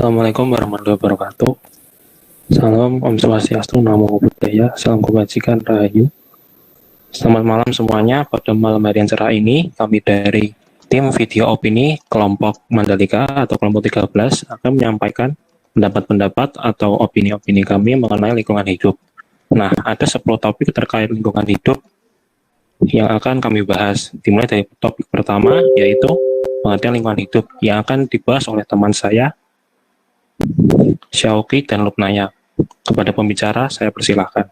Assalamualaikum warahmatullahi wabarakatuh. Salam Om Swastiastu, Namo Buddhaya, Salam Kebajikan, Rahayu. Selamat malam semuanya. Pada malam hari yang cerah ini, kami dari tim video opini kelompok Mandalika atau kelompok 13 akan menyampaikan pendapat-pendapat atau opini-opini kami mengenai lingkungan hidup. Nah, ada 10 topik terkait lingkungan hidup yang akan kami bahas. Dimulai dari topik pertama, yaitu pengertian lingkungan hidup yang akan dibahas oleh teman saya, Syauki dan Lupnaya. Kepada pembicara, saya persilahkan.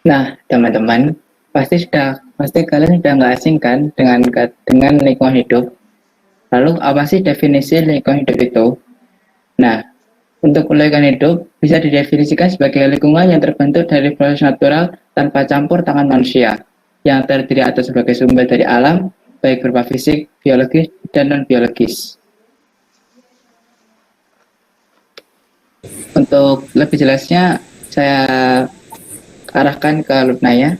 Nah, teman-teman, pasti kalian sudah nggak asing kan dengan lingkungan hidup. Lalu apa sih definisi lingkungan hidup itu? Nah, untuk lingkungan hidup bisa didefinisikan sebagai lingkungan yang terbentuk dari proses natural tanpa campur tangan manusia, yang terdiri atas sebagai sumber dari alam, baik berupa fisik, biologis, dan non-biologis. Untuk lebih jelasnya, saya arahkan ke Lupnaya.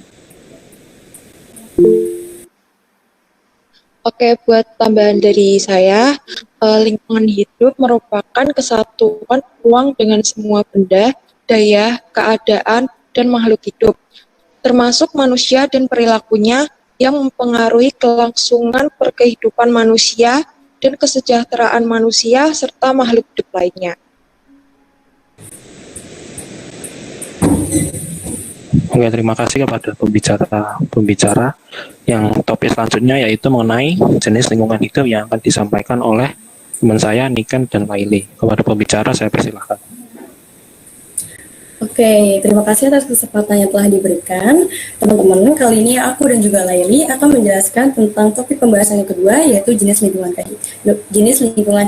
Oke, buat tambahan dari saya, lingkungan hidup merupakan kesatuan ruang dengan semua benda, daya, keadaan, dan makhluk hidup, termasuk manusia dan perilakunya yang mempengaruhi kelangsungan perkehidupan manusia dan kesejahteraan manusia serta makhluk hidup lainnya. Oke, terima kasih kepada pembicara yang topik selanjutnya yaitu mengenai jenis lingkungan hidup yang akan disampaikan oleh teman saya, Niken dan Laili. Kepada pembicara, saya persilahkan. Oke, terima kasih atas kesempatan yang telah diberikan. Teman-teman, kali ini aku dan juga Laili akan menjelaskan tentang topik pembahasan yang kedua, yaitu jenis lingkungan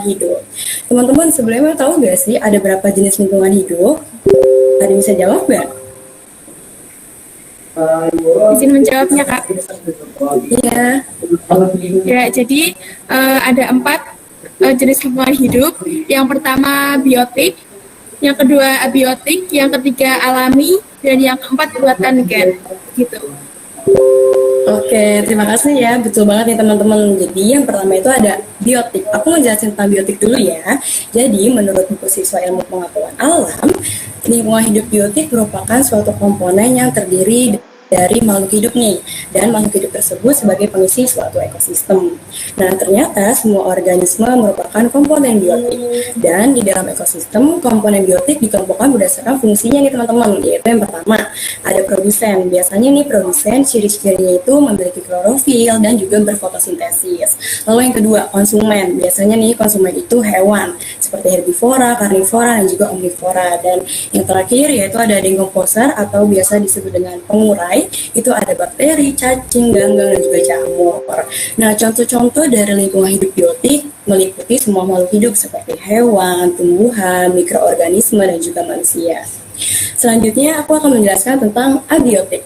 hidup. Teman-teman, sebelumnya tahu nggak sih ada berapa jenis lingkungan hidup? Ada yang bisa jawab nggak? Izin menjawabnya, Kak. Iya. Ya, jadi ada 4 jenis lingkungan hidup. Yang pertama biotik, yang kedua abiotik, yang ketiga alami, dan yang keempat buatan gen. Gitu. Oke, terima kasih ya. Betul banget nih teman-teman. Jadi yang pertama itu ada biotik. Aku menjelaskan tentang biotik dulu ya. Jadi menurut buku siswa ilmu pengetahuan alam, lingkungan hidup biotik merupakan suatu komponen yang terdiri dari makhluk hidup nih, dan makhluk hidup tersebut sebagai pengisi suatu ekosistem. Nah, ternyata semua organisme merupakan komponen biotik, dan di dalam ekosistem komponen biotik dikelompokkan berdasarkan fungsinya nih teman-teman. Yaitu yang pertama ada produsen. Biasanya nih produsen ciri-cirinya itu memiliki klorofil dan juga berfotosintesis. Lalu yang kedua konsumen. Biasanya nih konsumen itu hewan seperti herbivora, karnivora, dan juga omnivora. Dan yang terakhir yaitu ada decomposer atau biasa disebut dengan pengurai. Itu ada bakteri, cacing, ganggang, dan juga jamur. Nah, contoh-contoh dari lingkungan hidup biotik meliputi semua makhluk hidup seperti hewan, tumbuhan, mikroorganisme, dan juga manusia. Selanjutnya, aku akan menjelaskan tentang abiotik.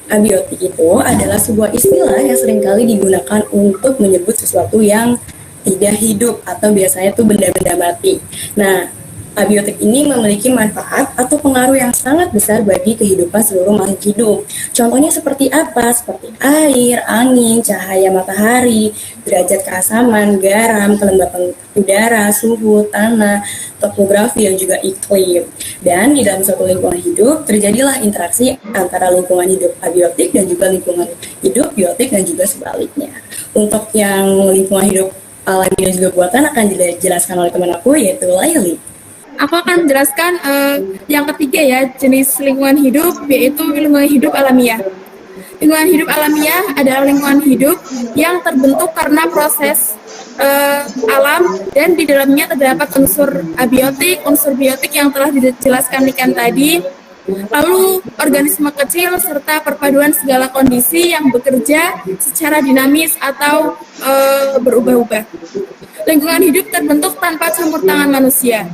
Abiotik itu adalah sebuah istilah yang seringkali digunakan untuk menyebut sesuatu yang tidak hidup atau biasanya itu benda-benda mati. Nah, abiotik ini memiliki manfaat atau pengaruh yang sangat besar bagi kehidupan seluruh makhluk hidup. Contohnya seperti apa? Seperti air, angin, cahaya matahari, derajat keasaman, garam, kelembapan udara, suhu, tanah, topografi, dan juga iklim. Dan di dalam suatu lingkungan hidup, terjadilah interaksi antara lingkungan hidup abiotik dan juga lingkungan hidup biotik dan juga sebaliknya. Untuk yang lingkungan hidup alami dan juga buatan akan dijelaskan oleh teman aku, yaitu Laili. Aku akan menjelaskan yang ketiga ya, jenis lingkungan hidup, yaitu lingkungan hidup alamiah. Lingkungan hidup alamiah adalah lingkungan hidup yang terbentuk karena proses alam, dan di dalamnya terdapat unsur abiotik, unsur biotik yang telah dijelaskan Niken tadi, lalu organisme kecil serta perpaduan segala kondisi yang bekerja secara dinamis atau berubah-ubah. Lingkungan hidup terbentuk tanpa campur tangan manusia.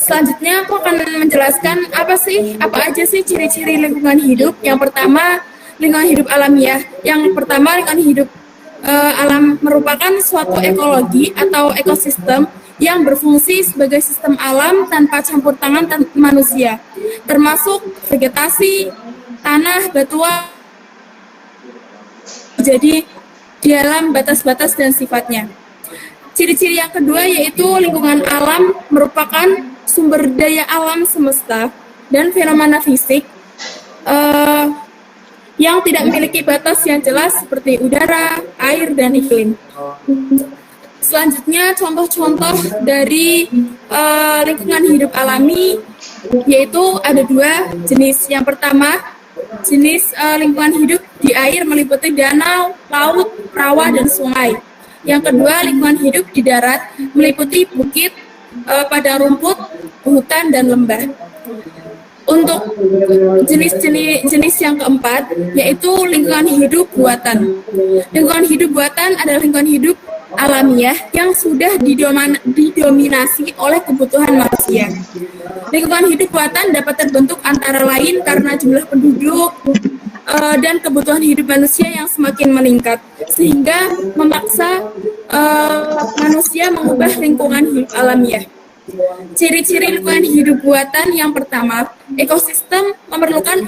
Selanjutnya aku akan menjelaskan apa aja sih ciri-ciri lingkungan hidup. Yang pertama, lingkungan hidup alamiah. Yang pertama, lingkungan hidup alam merupakan suatu ekologi atau ekosistem yang berfungsi sebagai sistem alam tanpa campur tangan manusia, termasuk vegetasi, tanah, batuan, jadi dalam batas-batas dan sifatnya. Ciri-ciri yang kedua yaitu lingkungan alam merupakan sumber daya alam semesta dan fenomena fisik yang tidak memiliki batas yang jelas seperti udara, air, dan iklim. Selanjutnya contoh-contoh dari lingkungan hidup alami yaitu ada 2 jenis. Yang pertama, jenis lingkungan hidup di air meliputi danau, laut, rawa, dan sungai. Yang kedua, lingkungan hidup di darat meliputi bukit, padang rumput, hutan, dan lembah. Untuk jenis yang keempat, yaitu lingkungan hidup buatan. Lingkungan hidup buatan adalah lingkungan hidup alamiah yang sudah didominasi oleh kebutuhan manusia. Lingkungan hidup buatan dapat terbentuk antara lain karena jumlah penduduk dan kebutuhan hidup manusia yang semakin meningkat, sehingga memaksa manusia mengubah lingkungan hidup alamiah. Ciri-ciri lingkungan hidup buatan yang pertama, ekosistem memerlukan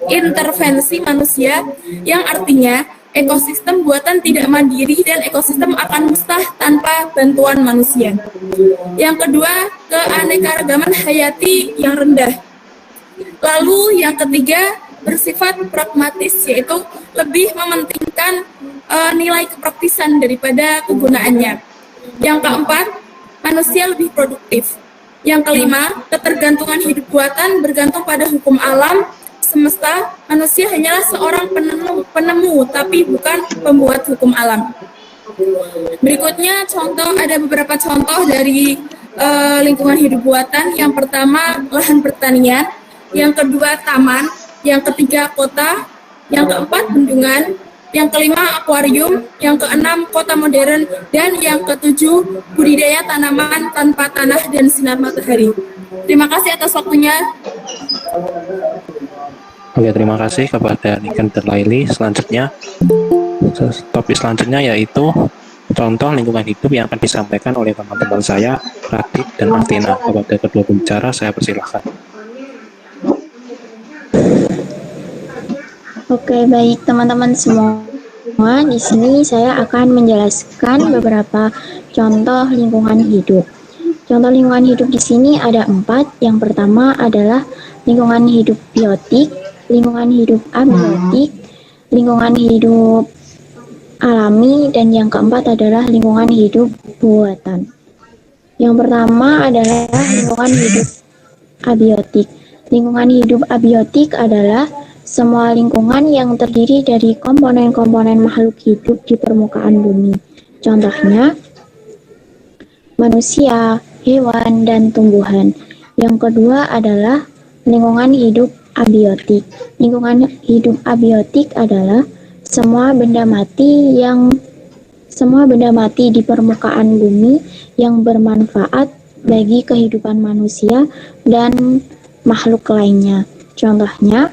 intervensi manusia, yang artinya ekosistem buatan tidak mandiri dan ekosistem akan musnah tanpa bantuan manusia. Yang kedua, keanekaragaman hayati yang rendah. Lalu yang ketiga, bersifat pragmatis, yaitu lebih mementingkan nilai kepraktisan daripada kegunaannya. Yang keempat, manusia lebih produktif. Yang kelima, ketergantungan hidup buatan bergantung pada hukum alam semesta. Manusia hanyalah seorang penemu tapi bukan pembuat hukum alam. Berikutnya ada beberapa contoh dari lingkungan hidup buatan. Yang pertama, lahan pertanian. Yang kedua, taman. Yang ketiga, kota. Yang keempat, bendungan. Yang kelima, akuarium. Yang keenam, kota modern. Dan yang ketujuh, budidaya tanaman tanpa tanah dan sinar matahari. Terima kasih atas waktunya. Oke, terima kasih kepada Niken dan Laili. Selanjutnya, topik selanjutnya yaitu contoh lingkungan hidup yang akan disampaikan oleh teman-teman saya, Radit dan Martina. Kepada kedua pembicara, saya persilahkan. Oke, baik teman-teman semua. Di sini saya akan menjelaskan beberapa contoh lingkungan hidup. Contoh lingkungan hidup di sini ada 4. Yang pertama adalah lingkungan hidup biotik, lingkungan hidup abiotik, lingkungan hidup alami, dan yang keempat adalah lingkungan hidup buatan. Yang pertama adalah lingkungan hidup abiotik. Lingkungan hidup abiotik adalah semua lingkungan yang terdiri dari komponen-komponen makhluk hidup di permukaan bumi. Contohnya, manusia, hewan, dan tumbuhan. Yang kedua adalah lingkungan hidup abiotik. Lingkungan hidup abiotik adalah semua benda mati di permukaan bumi yang bermanfaat bagi kehidupan manusia dan makhluk lainnya. Contohnya,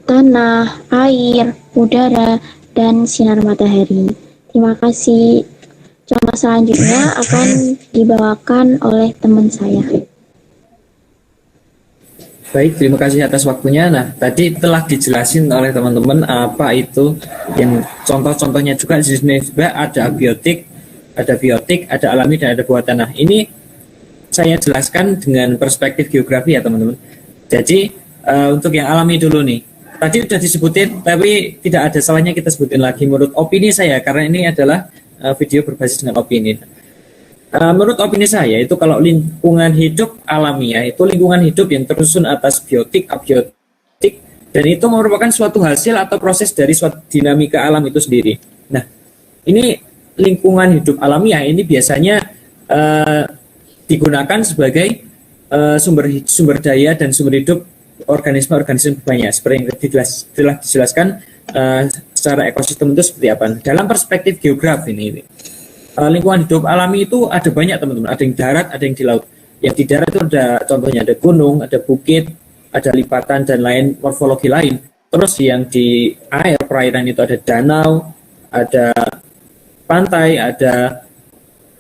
tanah, air, udara, dan sinar matahari. Terima kasih. Contoh selanjutnya akan dibawakan oleh teman saya. Baik, terima kasih atas waktunya. Nah, tadi telah dijelasin oleh teman-teman apa itu yang contoh-contohnya juga di sini juga ada abiotik, ada alami, dan ada buatan. Nah, ini saya jelaskan dengan perspektif geografi ya teman-teman. Jadi untuk yang alami dulu nih. Tadi sudah disebutin, tapi tidak ada salahnya kita sebutin lagi menurut opini saya, karena ini adalah video berbasis dengan opini. Menurut opini saya, itu kalau lingkungan hidup alamiah, itu lingkungan hidup yang tersusun atas biotik, abiotik, dan itu merupakan suatu hasil atau proses dari suatu dinamika alam itu sendiri. Nah, ini lingkungan hidup alamiah, ini biasanya digunakan sebagai sumber daya dan sumber hidup organisme-organisme banyak, seperti yang telah dijelaskan secara ekosistem itu seperti apa. Dalam perspektif geografi ini, lingkungan hidup alami itu ada banyak teman-teman, ada yang darat, ada yang di laut. Yang di darat itu ada contohnya ada gunung, ada bukit, ada lipatan dan lain morfologi lain. Terus yang di air perairan itu ada danau, ada pantai, ada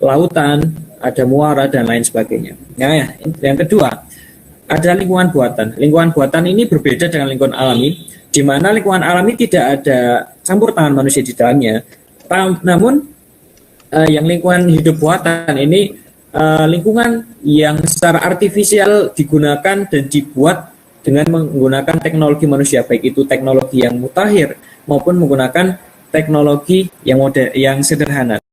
lautan, ada muara dan lain sebagainya. Nah, yang kedua, ada lingkungan buatan. Lingkungan buatan ini berbeda dengan lingkungan alami, di mana lingkungan alami tidak ada campur tangan manusia di dalamnya. Namun yang lingkungan hidup buatan ini lingkungan yang secara artifisial digunakan dan dibuat dengan menggunakan teknologi manusia, baik itu teknologi yang mutakhir maupun menggunakan teknologi yang sederhana.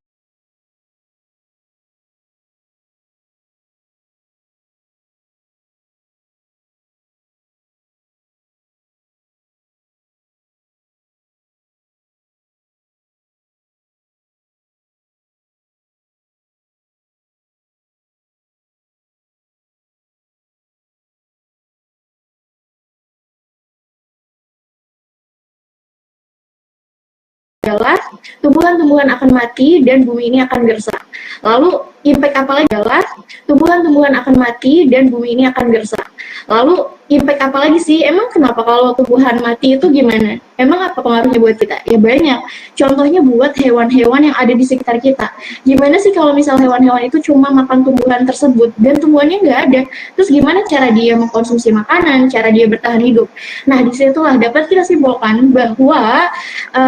adalah tumbuhan-tumbuhan akan mati dan bumi ini akan gersang. Lalu impact apa lagi adalah tumbuhan-tumbuhan akan mati dan bumi ini akan gersang. Lalu impact apa lagi sih? Emang kenapa kalau tumbuhan mati itu gimana? Emang apa pengaruhnya buat kita? Ya banyak. Contohnya buat hewan-hewan yang ada di sekitar kita. Gimana sih kalau misal hewan-hewan itu cuma makan tumbuhan tersebut dan tumbuhannya nggak ada? Terus gimana cara dia mengkonsumsi makanan, cara dia bertahan hidup? Nah, disitulah dapat kita simpulkan bahwa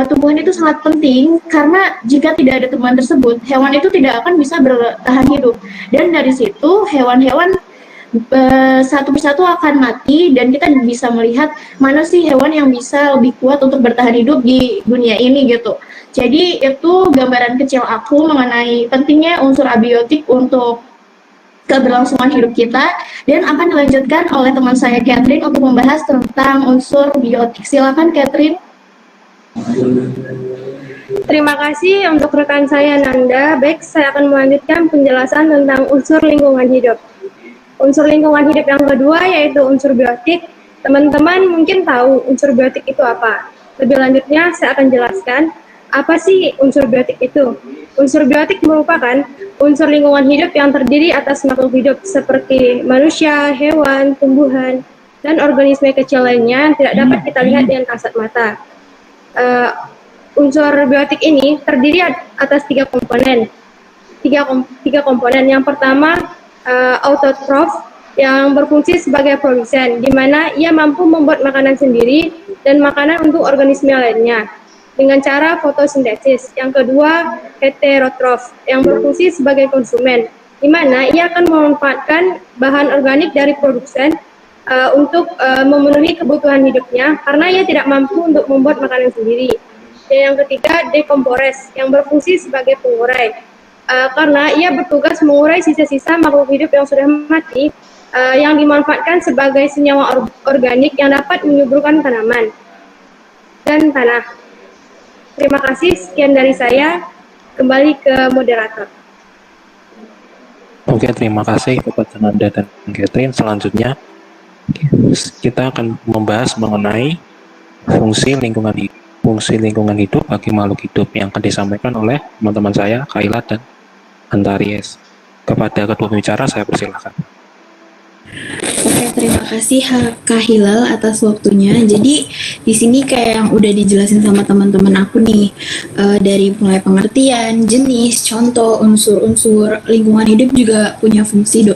tumbuhan itu sangat penting karena jika tidak ada tumbuhan tersebut, hewan itu tidak akan bisa bertahan hidup. Dan dari situ hewan-hewan satu persatu akan mati dan kita bisa melihat mana sih hewan yang bisa lebih kuat untuk bertahan hidup di dunia ini gitu. Jadi itu gambaran kecil aku mengenai pentingnya unsur abiotik untuk keberlangsungan hidup kita, dan akan dilanjutkan oleh teman saya Catherine untuk membahas tentang unsur biotik. Silakan Catherine. Terima kasih untuk rekan saya Nanda. Baik, saya akan melanjutkan penjelasan tentang unsur lingkungan hidup. Unsur lingkungan hidup yang kedua yaitu unsur biotik. Teman-teman mungkin tahu unsur biotik itu apa. Lebih lanjutnya saya akan jelaskan apa sih unsur biotik itu. Unsur biotik merupakan unsur lingkungan hidup yang terdiri atas makhluk hidup seperti manusia, hewan, tumbuhan, dan organisme kecil lainnya yang tidak dapat kita lihat dengan kasat mata. Unsur biotik ini terdiri atas tiga komponen. Tiga komponen. Yang pertama, autotrof yang berfungsi sebagai produsen, di mana ia mampu membuat makanan sendiri dan makanan untuk organisme lainnya dengan cara fotosintesis. Yang kedua, heterotrof yang berfungsi sebagai konsumen, di mana ia akan memanfaatkan bahan organik dari produsen untuk memenuhi kebutuhan hidupnya karena ia tidak mampu untuk membuat makanan sendiri. Dan yang ketiga, dekompores yang berfungsi sebagai pengurai. Karena ia bertugas mengurai sisa-sisa makhluk hidup yang sudah mati yang dimanfaatkan sebagai senyawa organik yang dapat menyuburkan tanaman dan tanah. Terima kasih, sekian dari saya. Kembali ke moderator. Oke, terima kasih kepada Nanda dan Catherine. Selanjutnya kita akan membahas mengenai fungsi lingkungan hidup bagi makhluk hidup yang akan disampaikan oleh teman-teman saya, Kaila dan Antaries. Kepada kedua pembicara saya persilakan. Oke, terima kasih Kak Hilal atas waktunya. Jadi di sini kayak yang udah dijelasin sama teman-teman aku nih, dari mulai pengertian, jenis, contoh, unsur-unsur lingkungan hidup juga punya fungsi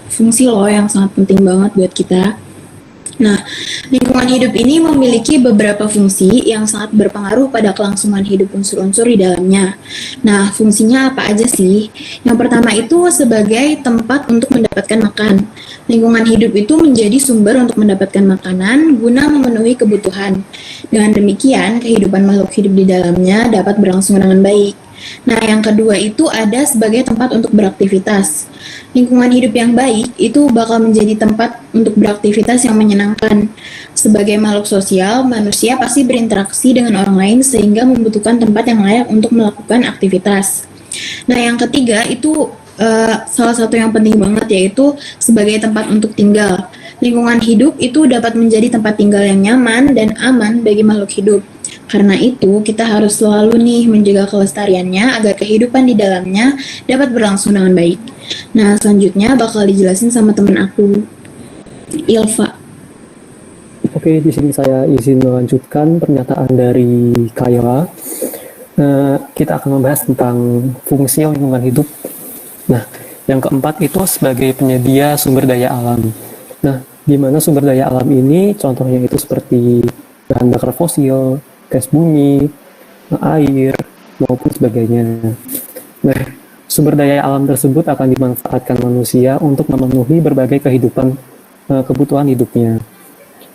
loh yang sangat penting banget buat kita. Nah, lingkungan hidup ini memiliki beberapa fungsi yang sangat berpengaruh pada kelangsungan hidup unsur-unsur di dalamnya. Nah, fungsinya apa aja sih? Yang pertama itu sebagai tempat untuk mendapatkan makan. Lingkungan hidup itu menjadi sumber untuk mendapatkan makanan guna memenuhi kebutuhan. Dengan demikian, kehidupan makhluk hidup di dalamnya dapat berlangsung dengan baik. Nah, yang kedua itu ada sebagai tempat untuk beraktivitas. Lingkungan hidup yang baik itu bakal menjadi tempat untuk beraktivitas yang menyenangkan. Sebagai makhluk sosial, manusia pasti berinteraksi dengan orang lain sehingga membutuhkan tempat yang layak untuk melakukan aktivitas. Nah, yang ketiga itu salah satu yang penting banget yaitu sebagai tempat untuk tinggal. Lingkungan hidup itu dapat menjadi tempat tinggal yang nyaman dan aman bagi makhluk hidup. Karena itu, kita harus selalu nih menjaga kelestariannya agar kehidupan di dalamnya dapat berlangsung dengan baik. Nah, selanjutnya bakal dijelasin sama teman aku, Ilva. Oke, di sini saya izin melanjutkan pernyataan dari Kaila. Kita akan membahas tentang fungsi lingkungan hidup. Nah, yang keempat itu sebagai penyedia sumber daya alam. Nah, di mana sumber daya alam ini contohnya itu seperti bahan bakar fosil, gas bumi, air, maupun sebagainya. Nah, sumber daya alam tersebut akan dimanfaatkan manusia untuk memenuhi berbagai kebutuhan hidupnya.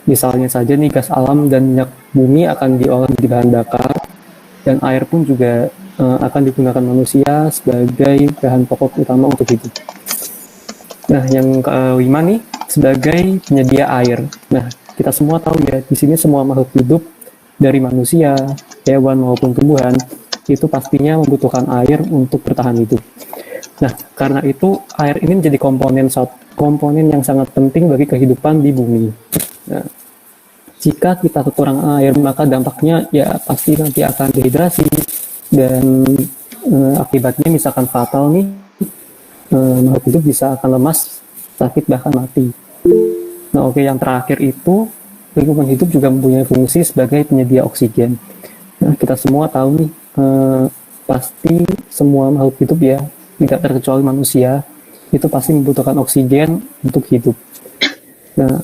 Misalnya saja nih, gas alam dan minyak bumi akan diolah menjadi bahan bakar, dan air pun juga akan digunakan manusia sebagai bahan pokok utama untuk hidup. Nah, yang kelima nih, sebagai penyedia air. Nah, kita semua tahu ya, di sini semua makhluk hidup dari manusia, hewan maupun tumbuhan itu pastinya membutuhkan air untuk bertahan hidup. Nah, karena itu air ini menjadi komponen yang sangat penting bagi kehidupan di bumi. Nah, jika kita kekurangan air, maka dampaknya ya pasti nanti akan dehidrasi dan akibatnya misalkan fatal nih, makhluk hidup bisa akan lemas, sakit, bahkan mati. Nah, oke, yang terakhir itu lingkungan hidup juga mempunyai fungsi sebagai penyedia oksigen. Nah, kita semua tahu nih, pasti semua makhluk hidup ya, tidak terkecuali manusia, itu pasti membutuhkan oksigen untuk hidup. Nah,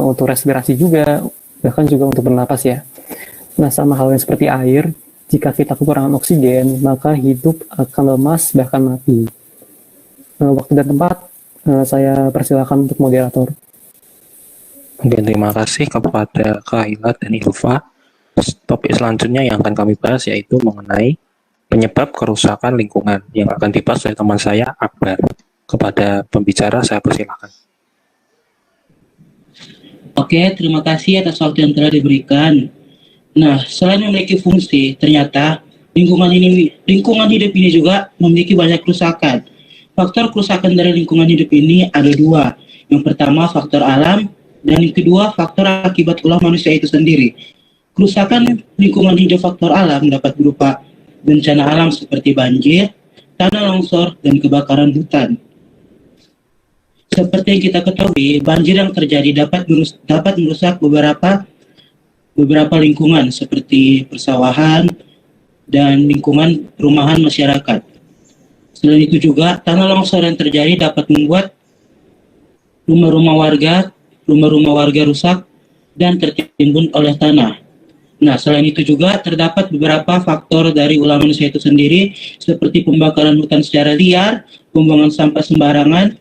untuk respirasi juga, bahkan juga untuk bernapas ya. Nah, sama halnya seperti air, jika kita kekurangan oksigen, maka hidup akan lemas, bahkan mati. Waktu dan tempat, saya persilakan untuk moderator. Oke, terima kasih kepada Kak Hila dan Ilva. Topik selanjutnya yang akan kami bahas yaitu mengenai penyebab kerusakan lingkungan yang akan dibahas oleh teman saya, Akbar. Kepada pembicara, saya persilakan. Oke, terima kasih atas waktu yang telah diberikan. Nah, selain memiliki fungsi, ternyata lingkungan hidup ini juga memiliki banyak kerusakan. Faktor kerusakan dari lingkungan hidup ini ada dua. Yang pertama, faktor alam, dan yang kedua, faktor akibat ulah manusia itu sendiri. Kerusakan lingkungan hidup faktor alam dapat berupa bencana alam seperti banjir, tanah longsor, dan kebakaran hutan. Seperti yang kita ketahui, banjir yang terjadi dapat merusak beberapa lingkungan seperti persawahan dan lingkungan perumahan masyarakat. Selain itu juga, tanah longsor yang terjadi dapat membuat rumah-rumah warga rusak dan tertimbun oleh tanah. Nah, selain itu juga terdapat beberapa faktor dari ulah manusia itu sendiri, seperti pembakaran hutan secara liar, pembuangan sampah sembarangan.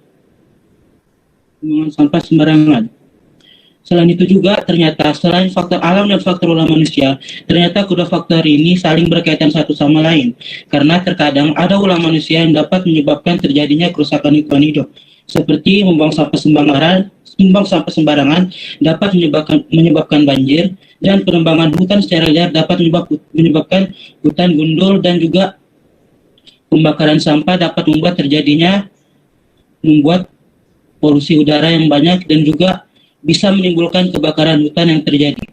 Selain itu juga ternyata selain faktor alam dan faktor ulah manusia, ternyata kedua faktor ini saling berkaitan satu sama lain. Karena terkadang ada ulah manusia yang dapat menyebabkan terjadinya kerusakan lingkungan hidup, seperti membuang sampah sembarangan dapat menyebabkan banjir, dan penebangan hutan secara liar dapat menyebabkan hutan gundul, dan juga pembakaran sampah dapat membuat polusi udara yang banyak dan juga bisa menimbulkan kebakaran hutan yang terjadi.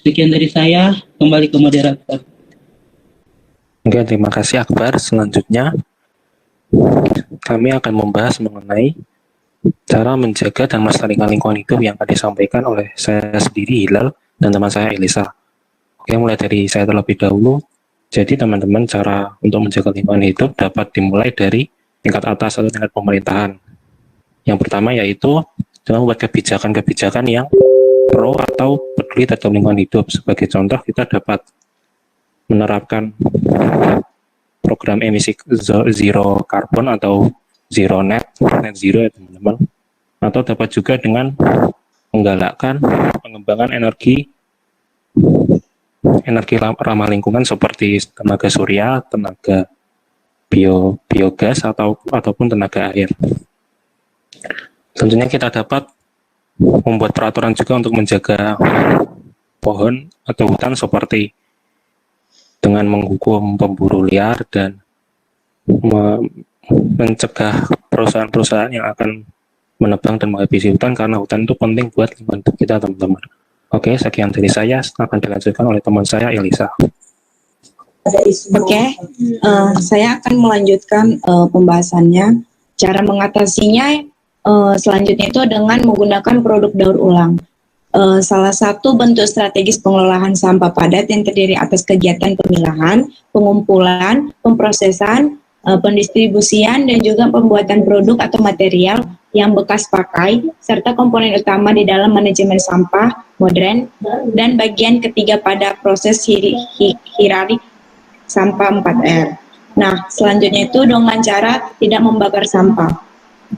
Sekian dari saya, kembali ke moderator. Oke, terima kasih Akbar. Selanjutnya, kami akan membahas mengenai cara menjaga dan melestarikan lingkungan hidup yang akan disampaikan oleh saya sendiri, Hilal, dan teman saya, Elisa. Oke, mulai dari saya terlebih dahulu. Jadi teman-teman, cara untuk menjaga lingkungan hidup dapat dimulai dari tingkat atas atau tingkat pemerintahan. Yang pertama yaitu dengan membuat kebijakan-kebijakan yang pro atau peduli terhadap lingkungan hidup. Sebagai contoh, kita dapat menerapkan program emisi zero karbon atau net zero ya teman-teman. Atau dapat juga dengan menggalakkan pengembangan energi ramah lingkungan seperti tenaga surya, tenaga biogas ataupun tenaga air. Tentunya kita dapat membuat peraturan juga untuk menjaga pohon atau hutan seperti dengan menghukum pemburu liar dan mencegah perusahaan-perusahaan yang akan menebang dan menghabisi hutan, karena hutan itu penting buat lingkungan kita, teman-teman. Oke, sekian dari saya, akan dilanjutkan oleh teman saya, Elisa. Oke, saya akan melanjutkan pembahasannya. Cara mengatasinya selanjutnya itu dengan menggunakan produk daur ulang. Salah satu bentuk strategis pengelolaan sampah padat yang terdiri atas kegiatan pemilahan, pengumpulan, pemprosesan, pendistribusian, dan juga pembuatan produk atau material yang bekas pakai, serta komponen utama di dalam manajemen sampah modern, dan bagian ketiga pada proses hierarki sampah 4R. Nah, selanjutnya itu dengan cara tidak membakar sampah.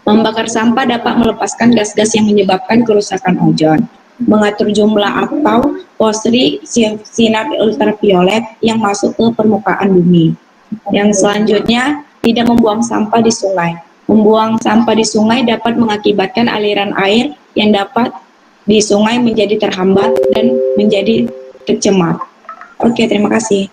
Membakar sampah dapat melepaskan gas-gas yang menyebabkan kerusakan ozon, mengatur jumlah atau porsi sinar ultraviolet yang masuk ke permukaan bumi. Yang selanjutnya, tidak membuang sampah di sungai. Membuang sampah di sungai dapat mengakibatkan aliran air yang dapat di sungai menjadi terhambat dan menjadi tercemar. Oke, terima kasih.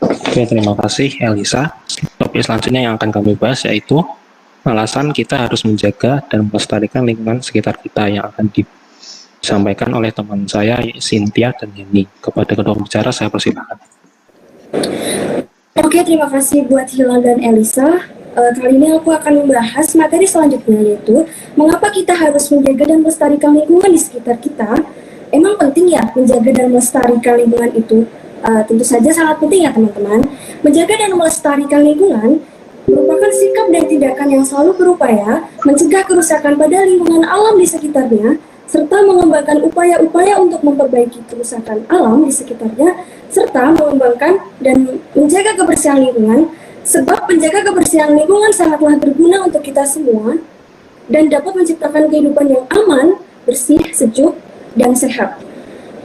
Oke, terima kasih Elisa. Topik selanjutnya yang akan kami bahas yaitu alasan kita harus menjaga dan melestarikan lingkungan sekitar kita, yang akan disampaikan oleh teman saya Cynthia dan Yeni. Kepada kedua pembicara saya persilakan. Oke, terima kasih buat Hilal dan Elisa. Kali ini aku akan membahas materi selanjutnya, yaitu mengapa kita harus menjaga dan melestarikan lingkungan di sekitar kita. Emang penting ya menjaga dan melestarikan lingkungan itu? Tentu saja sangat penting ya teman-teman. Menjaga dan melestarikan lingkungan merupakan sikap dan tindakan yang selalu berupaya mencegah kerusakan pada lingkungan alam di sekitarnya, serta mengembangkan upaya-upaya untuk memperbaiki kerusakan alam di sekitarnya, serta mengembangkan dan menjaga kebersihan lingkungan, sebab menjaga kebersihan lingkungan sangatlah berguna untuk kita semua dan dapat menciptakan kehidupan yang aman, bersih, sejuk, dan sehat.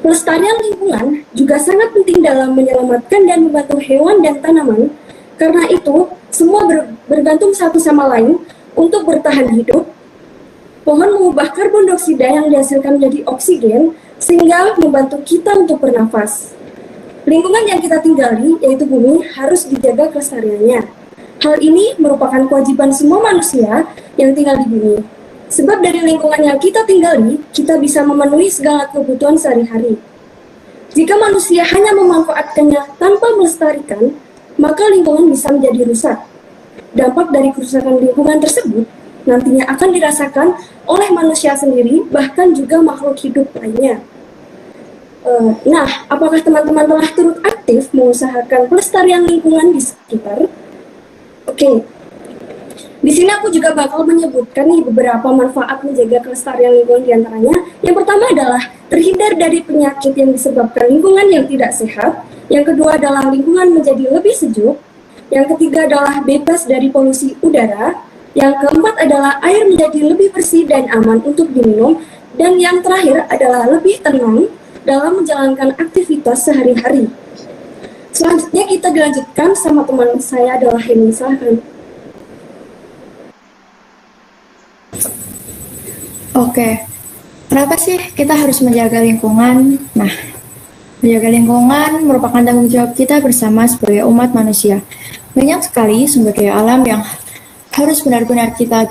Pelestarian lingkungan juga sangat penting dalam menyelamatkan dan membantu hewan dan tanaman, karena itu semua bergantung satu sama lain untuk bertahan hidup. Pohon mengubah karbon dioksida yang dihasilkan menjadi oksigen, sehingga membantu kita untuk bernafas. Lingkungan yang kita tinggali, yaitu bumi, harus dijaga kelestariannya. Hal ini merupakan kewajiban semua manusia yang tinggal di bumi. Sebab dari lingkungan yang kita tinggali, kita bisa memenuhi segala kebutuhan sehari-hari. Jika manusia hanya memanfaatkannya tanpa melestarikan, maka lingkungan bisa menjadi rusak. Dampak dari kerusakan lingkungan tersebut nantinya akan dirasakan oleh manusia sendiri, bahkan juga makhluk hidup lainnya. Nah, apakah teman-teman telah turut aktif mengusahakan pelestarian lingkungan di sekitar? Oke, di sini aku juga bakal menyebutkan nih beberapa manfaat menjaga kelestarian lingkungan diantaranya. Yang pertama adalah terhindar dari penyakit yang disebabkan lingkungan yang tidak sehat. Yang kedua adalah lingkungan menjadi lebih sejuk. Yang ketiga adalah bebas dari polusi udara. Yang keempat adalah air menjadi lebih bersih dan aman untuk diminum. Dan yang terakhir adalah lebih tenang dalam menjalankan aktivitas sehari-hari. Selanjutnya kita dilanjutkan sama teman saya adalah Heni, silahkan. Oke, kenapa sih kita harus menjaga lingkungan? Nah, menjaga lingkungan merupakan tanggung jawab kita bersama sebagai umat manusia. Banyak sekali sumber daya alam yang harus benar-benar kita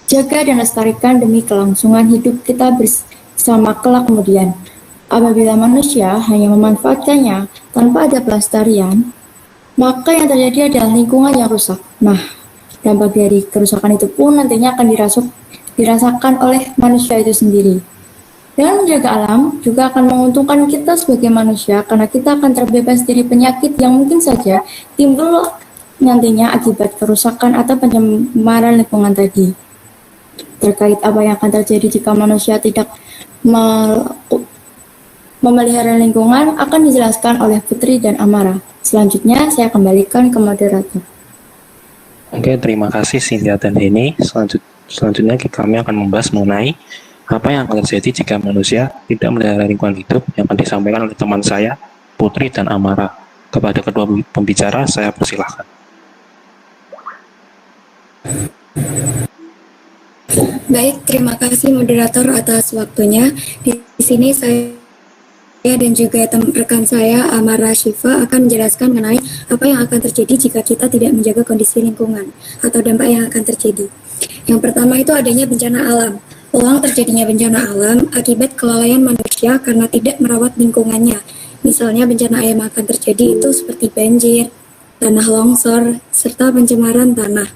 jaga dan lestarikan demi kelangsungan hidup kita bersama kelak kemudian. Apabila manusia hanya memanfaatkannya tanpa ada pelestarian, maka yang terjadi adalah lingkungan yang rusak. Nah, dampak dari kerusakan itu pun nantinya akan dirasakan oleh manusia itu sendiri. Dengan menjaga alam juga akan menguntungkan kita sebagai manusia, karena kita akan terbebas dari penyakit yang mungkin saja timbul nantinya akibat kerusakan atau pencemaran lingkungan tadi. Terkait apa yang akan terjadi jika manusia tidak memelihara lingkungan akan dijelaskan oleh Putri dan Amara. Selanjutnya saya kembalikan ke moderator. Oke, terima kasih Cynthia dan Heni. Selanjutnya kami akan membahas mengenai apa yang akan terjadi jika manusia tidak memelihara lingkungan hidup, yang akan disampaikan oleh teman saya Putri dan Amara. Kepada kedua pembicara saya persilahkan. Baik, terima kasih moderator atas waktunya. Di sini saya dan juga rekan saya Amara Syifa akan menjelaskan mengenai apa yang akan terjadi jika kita tidak menjaga kondisi lingkungan atau dampak yang akan terjadi. Yang pertama itu adanya bencana alam. Peluang terjadinya bencana alam akibat kelalaian manusia karena tidak merawat lingkungannya. Misalnya bencana alam akan terjadi itu seperti banjir, tanah longsor, serta pencemaran tanah.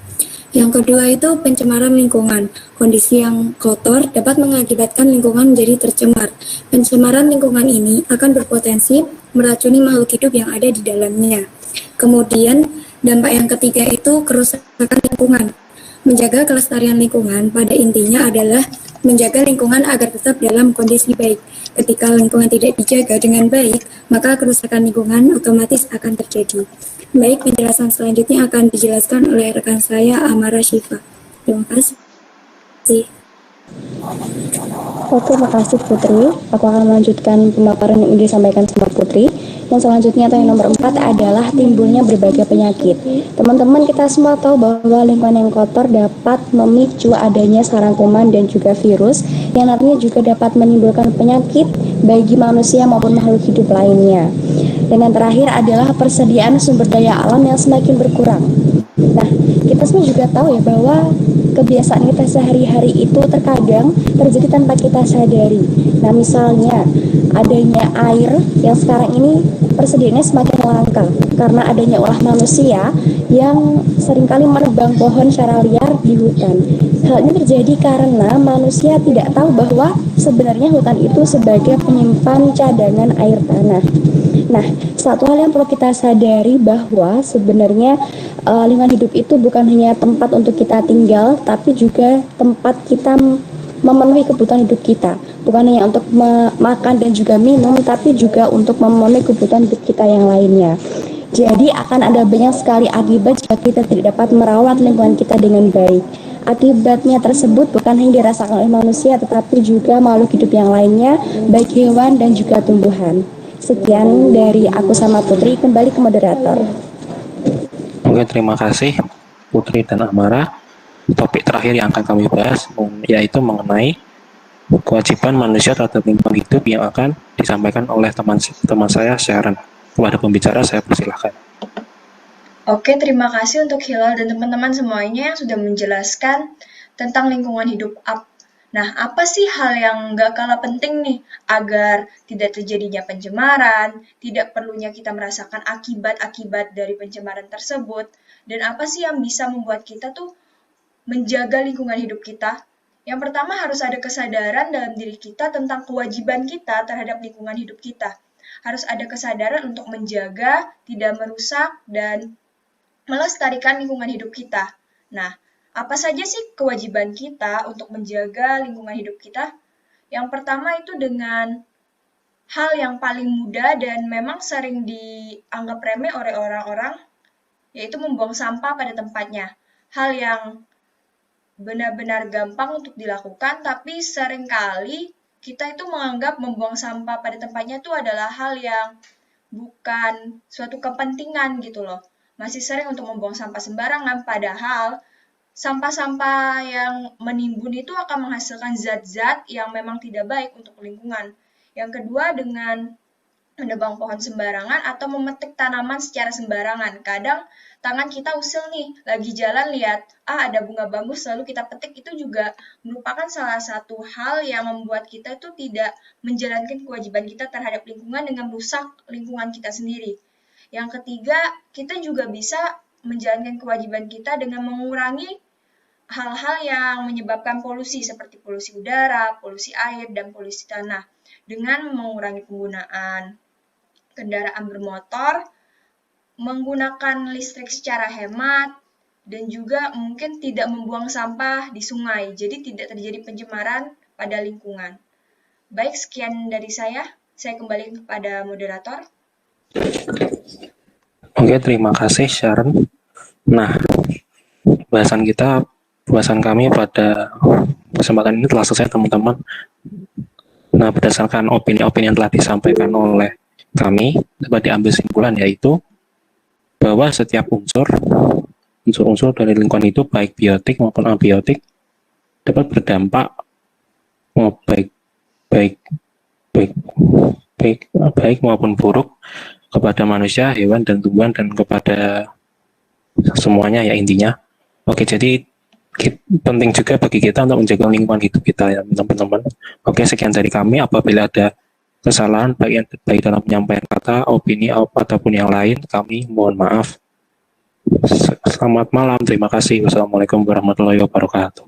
Yang kedua itu pencemaran lingkungan. Kondisi yang kotor dapat mengakibatkan lingkungan menjadi tercemar. Pencemaran lingkungan ini akan berpotensi meracuni makhluk hidup yang ada di dalamnya. Kemudian dampak yang ketiga itu kerusakan lingkungan. Menjaga kelestarian lingkungan pada intinya adalah menjaga lingkungan agar tetap dalam kondisi baik. Ketika lingkungan tidak dijaga dengan baik, maka kerusakan lingkungan otomatis akan terjadi. Baik, penjelasan selanjutnya akan dijelaskan oleh rekan saya, Amara Syifa. Terima kasih. Oke, makasih Putri. Aku akan melanjutkan pemaparan yang disampaikan sama Putri. Yang selanjutnya atau yang nomor 4 adalah timbulnya berbagai penyakit. Teman-teman, kita semua tahu bahwa lingkungan yang kotor dapat memicu adanya sarang kuman dan juga virus yang nantinya juga dapat menimbulkan penyakit bagi manusia maupun makhluk hidup lainnya. Dan yang terakhir adalah persediaan sumber daya alam yang semakin berkurang. Nah, kita semua juga tahu ya bahwa kebiasaan kita sehari-hari itu terkadang terjadi tanpa kita sadari. Nah, misalnya adanya air yang sekarang ini persediaannya semakin langka karena adanya ulah manusia yang seringkali menebang pohon secara liar di hutan. Hal ini terjadi karena manusia tidak tahu bahwa sebenarnya hutan itu sebagai penyimpan cadangan air tanah. Nah, satu hal yang perlu kita sadari bahwa sebenarnya lingkungan hidup itu bukan hanya tempat untuk kita tinggal, tapi juga tempat kita memenuhi kebutuhan hidup kita. Bukan hanya untuk makan dan juga minum, tapi juga untuk memenuhi kebutuhan hidup kita yang lainnya. Jadi akan ada banyak sekali akibat jika kita tidak dapat merawat lingkungan kita dengan baik. Akibatnya tersebut bukan hanya dirasakan oleh manusia, tetapi juga makhluk hidup yang lainnya, baik hewan dan juga tumbuhan. Sekian dari aku sama Putri, kembali ke moderator. Oke, terima kasih Putri dan Amara. Topik terakhir yang akan kami bahas yaitu mengenai kewajiban manusia terhadap lingkungan hidup yang akan disampaikan oleh teman saya Sharon. Kepada pembicara saya persilahkan. Oke, terima kasih untuk Hilal dan teman-teman semuanya yang sudah menjelaskan tentang lingkungan hidup. Nah, apa sih hal yang gak kalah penting nih agar tidak terjadinya pencemaran, tidak perlunya kita merasakan akibat-akibat dari pencemaran tersebut, dan apa sih yang bisa membuat kita tuh menjaga lingkungan hidup kita? Yang pertama harus ada kesadaran dalam diri kita tentang kewajiban kita terhadap lingkungan hidup kita. Harus ada kesadaran untuk menjaga, tidak merusak, dan melestarikan lingkungan hidup kita. Nah, apa saja sih kewajiban kita untuk menjaga lingkungan hidup kita? Yang pertama itu dengan hal yang paling mudah dan memang sering dianggap remeh oleh orang-orang, yaitu membuang sampah pada tempatnya. Hal yang benar-benar gampang untuk dilakukan, tapi seringkali kita itu menganggap membuang sampah pada tempatnya itu adalah hal yang bukan suatu kepentingan gitu loh. Masih sering untuk membuang sampah sembarangan, padahal sampah-sampah yang menimbun itu akan menghasilkan zat-zat yang memang tidak baik untuk lingkungan. Yang kedua, dengan menebang pohon sembarangan atau memetik tanaman secara sembarangan. Kadang tangan kita usil nih, lagi jalan lihat, ada bunga bambu selalu kita petik, itu juga merupakan salah satu hal yang membuat kita itu tidak menjalankan kewajiban kita terhadap lingkungan dengan merusak lingkungan kita sendiri. Yang ketiga, kita juga bisa menjalankan kewajiban kita dengan mengurangi hal-hal yang menyebabkan polusi seperti polusi udara, polusi air, dan polusi tanah dengan mengurangi penggunaan kendaraan bermotor, menggunakan listrik secara hemat, dan juga mungkin tidak membuang sampah di sungai, jadi tidak terjadi pencemaran pada lingkungan. Baik, sekian dari saya kembali kepada moderator. Oke, terima kasih Sharon. Nah, bahasan kami pada kesempatan ini telah selesai teman-teman. Nah, berdasarkan opini-opini yang telah disampaikan oleh kami, dapat diambil kesimpulan yaitu bahwa setiap unsur-unsur dari lingkungan itu baik biotik maupun abiotik dapat berdampak baik maupun buruk kepada manusia, hewan, dan tumbuhan, dan kepada semuanya ya intinya. Oke, jadi penting juga bagi kita untuk menjaga lingkungan hidup kita ya teman-teman. Oke, sekian dari kami. Apabila ada kesalahan baik dalam penyampaian kata, opini, ataupun yang lain, kami mohon maaf. Selamat malam, terima kasih. Wassalamualaikum warahmatullahi wabarakatuh.